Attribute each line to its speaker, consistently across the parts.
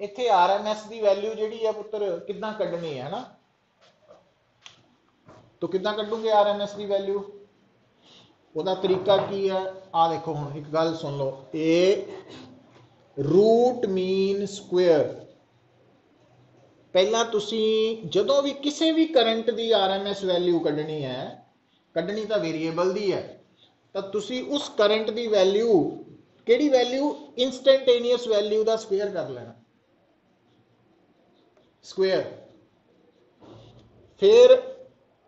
Speaker 1: इत्थे RMS की value जिहड़ी है पुत्र किद्दां कड्ढनी है ना, तो किद्दां कड्ढूंगे RMS की वैल्यू, ਉਹਦਾ तरीका की है। आ देखो हुण एक गल सुन लो, ए रूट मीन स्क्वेयर, पहला तुसी जदों भी किसी भी करंट की RMS वैल्यू कड्ढनी है, कड्ढनी तो वेरीएबल की है, तो तुसी उस करंट की वैल्यू किहड़ी वैल्यू इंस्टेंटेनियस वैल्यू का स्क्वेयर कर लेना, स्क्वेयर, फिर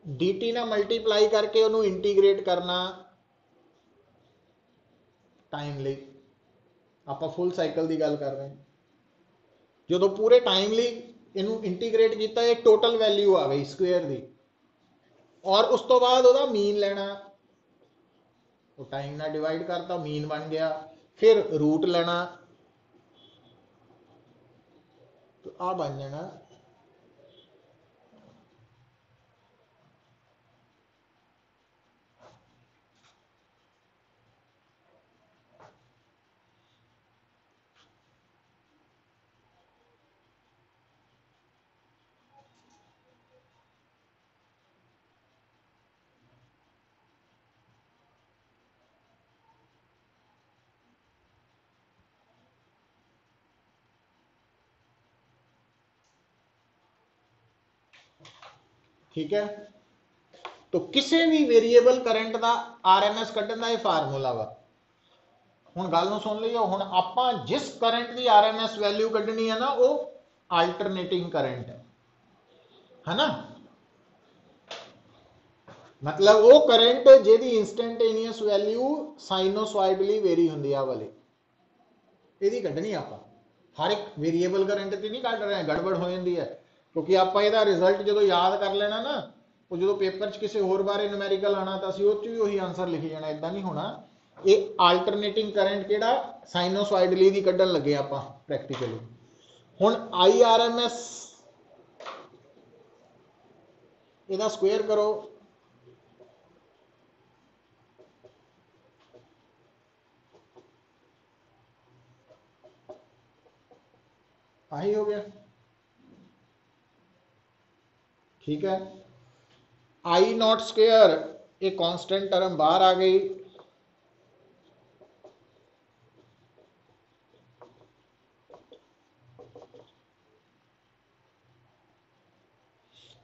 Speaker 1: dt ना मल्टीप्लाई करके उन्होंने इंटीग्रेट करना टाइम ਲਈ। ਆਪਾਂ फुल साइकिल की गल कर रहे हैं, जो पूरे टाइम ਲਈ इनू इंटीग्रेट किया, ये टोटल वैल्यू आ गई स्क्वेयर की, और उस तो बाद वह मीन लेना, वो टाइम ना डिवाइड करता मीन बन गया, फिर रूट लेना, तो आ बन जाना ठीक है। तो किसी भी वेरीएबल करंट का RMS कड्ढण का यह फार्मूला वा। हुण गल नूं सुन लियो, हुण आपां जिस करंट की RMS वैल्यू कड्ढनी है ना, वो अल्टरनेटिंग करंट है ना, मतलब वो current जिहदी instantaneous value sinusoidally very हुंदी आ वाली, इहदी कड्ढनी आपां। हर एक वेरीएबल करंट की नहीं कढ़ रहे हैं, गड़बड़ हो जाती है, क्योंकि आप इहदा रिजल्ट जो याद कर लेना ना, वो जो पेपर च किसी होर बारे न्यूमेरिकल आना, तो असीं उह भी उही आंसर लिखी जाना, इदां नहीं होना। ये अल्टरनेटिंग करंट किहड़ा साइनोसॉइडली दी कड्ढण लगे आपां प्रैक्टिकली। हुण IRMS इहदा स्क्वेयर करो, आही हो गया, ठीक है। आई नॉट स्क्वेयर, ये कांस्टेंट टर्म बाहर आ गई,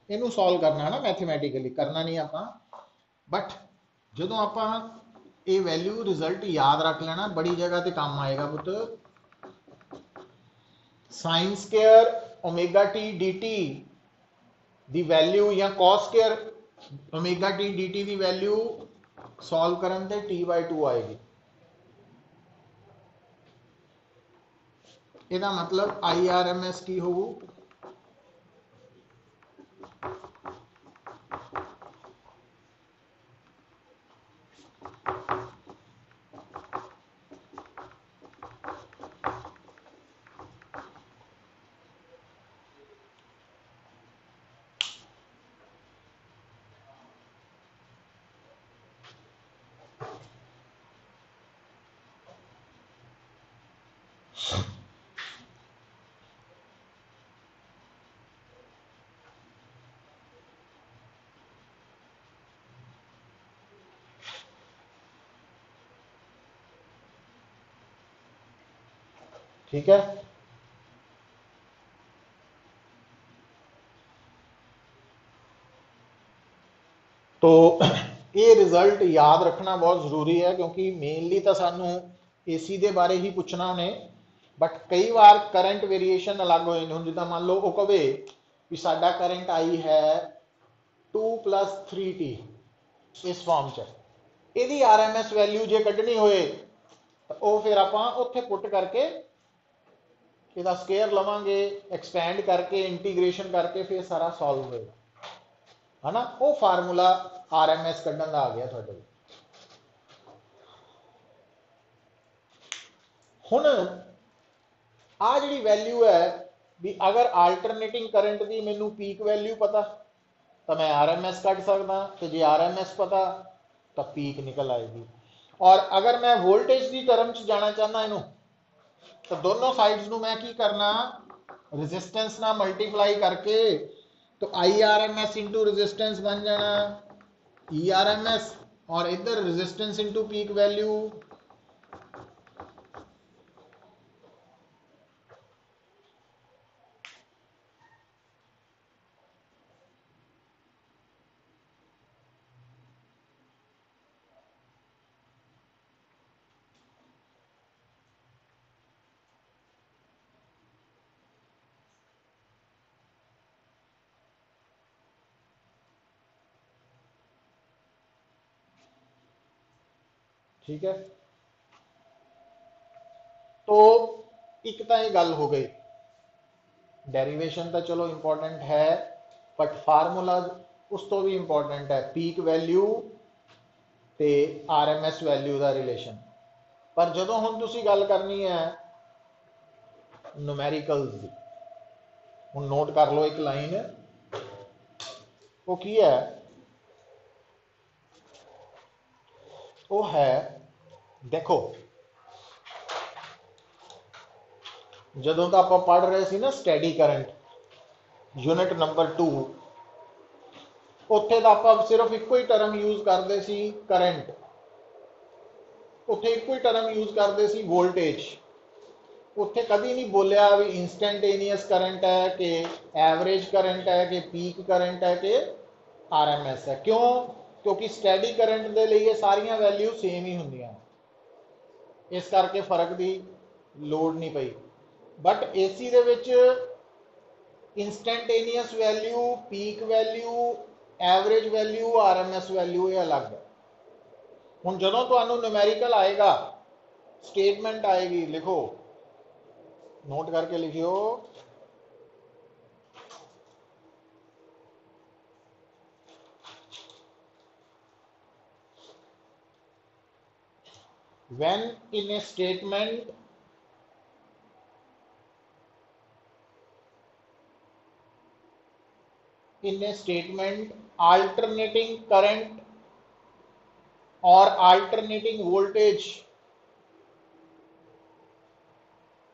Speaker 1: इनू सॉल्व करना है ना मैथमेटिकली, करना नहीं आपां, बट जो आपां ये वैल्यू रिजल्ट याद रख लेना, बड़ी जगह ते काम आएगा पुत। Sine square omega t d t दी वैल्यू या cos square omega t d t दी वैल्यू सॉल्व करन ते t/2 आएगी। ਇਹਦਾ मतलब IRMS की होगी, ठीक है। तो ये रिजल्ट याद रखना बहुत जरूरी है, क्योंकि मेनली तो सानू AC के बारे ही पूछना उन्हें, बट कई बार करंट वेरीएशन अलग हो जाते हैं। जिदा मान लो वो कहे भी साडा करंट आई है 2 + 3t इस फॉर्म च, यदि RMS वैल्यू जे कढ़नी होए तो वह फिर आप उत्थे पुट करके इसका स्केयर लवांगे, एक्सपैंड करके इंटीग्रेशन करके फिर सारा सॉल्व होएगा, है ना। वो फार्मूला RMS कढ़न का आ गया थोड़े। हुण आ जिहड़ी वैल्यू है भी, अगर अल्टरनेटिंग करंट की मैनू पीक वैल्यू पता तो मैं RMS कढ़ सकदा, तो जे RMS पता तो पीक निकल आएगी। और अगर मैं वोल्टेज की टर्म च जाना चाहना इनू, तो दोनों साइड्स नू मैं की करना, रेजिस्टेंस ना मल्टीप्लाई करके तो IRMS इंटू रेजिस्टेंस बन जाना ERMS, और इधर रेजिस्टेंस इंटू पीक वैल्यू। ठीक है, तो एक तो ये गल हो गई, डेरिवेशन तो चलो इंपॉर्टेंट है, बट फार्मूला उस तो भी इंपॉर्टेंट है, पीक वैल्यू ते RMS वैल्यू का रिलेशन। पर जो हुण तुसीं गल करनी है न्यूमेरिकल्स की, हुण नोट कर लो एक लाइन, वो की है, वो है, देखो ਜਦੋਂ तो आप पढ़ रहे थे ना स्टैडी करंट यूनिट नंबर 2, उत्थे तो आप सिर्फ एको ही टर्म यूज करते सी करंट, उत्थे एको ही टर्म यूज करते सी वोल्टेज, उत्थे कभी नहीं बोलिया भी इंस्टेंटेनियस करंट है कि एवरेज करंट है कि पीक करंट है कि RMS है। क्यों? क्योंकि स्टैडी करंट के लिए सारिया वैल्यू सेम ही होंदियां, इस करके फर्क की लोड़ नहीं पई। But AC they which instantaneous value, peak value, average value, RMS value ये अलग है। हुण जदों तुहानूं न्यूमेरिकल आएगा, स्टेटमेंट आएगी, लिखो, नोट करके लिखियो, when in a statement alternating current or alternating voltage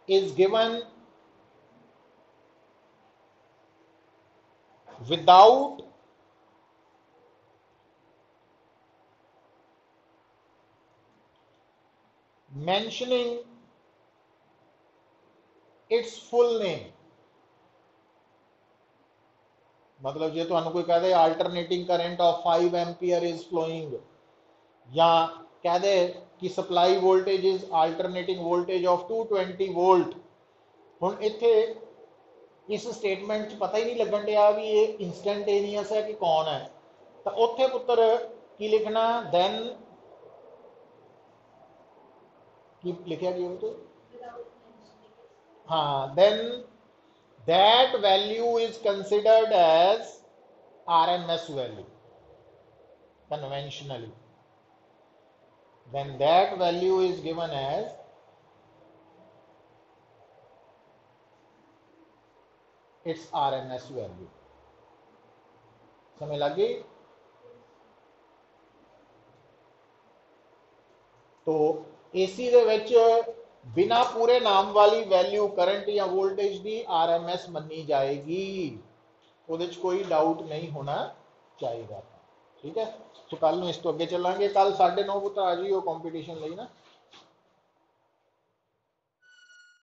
Speaker 1: is given without mentioning its full name। मतलब जे तुहानूं कोई कह दे alternating current of 5 ampere is flowing, या कह दे कि supply voltage is alternating voltage of 220 volt, हुण इत्थे इस स्टेटमेंट च पता ही नहीं लगन दिया भी ये इंस्टेंटेनियस है कि कौन है, तो उत्थे पुत्र की लिखना, देन की लिखा कि तो हाँ, then that value is considered as RMS value conventionally, when that value is given as its RMS value। समझ लगी? तो AC दे विच बिना पूरे नाम वाली वैल्यू करंट या वोल्टेज की RMS मनी जाएगी, उहदे च कोई डाउट नहीं होना चाहिए। ठीक है, तो कल इस तो अगे चलांगे, कल 9:30 पुत्र आ जाइयो कंपीटिशन लई ना।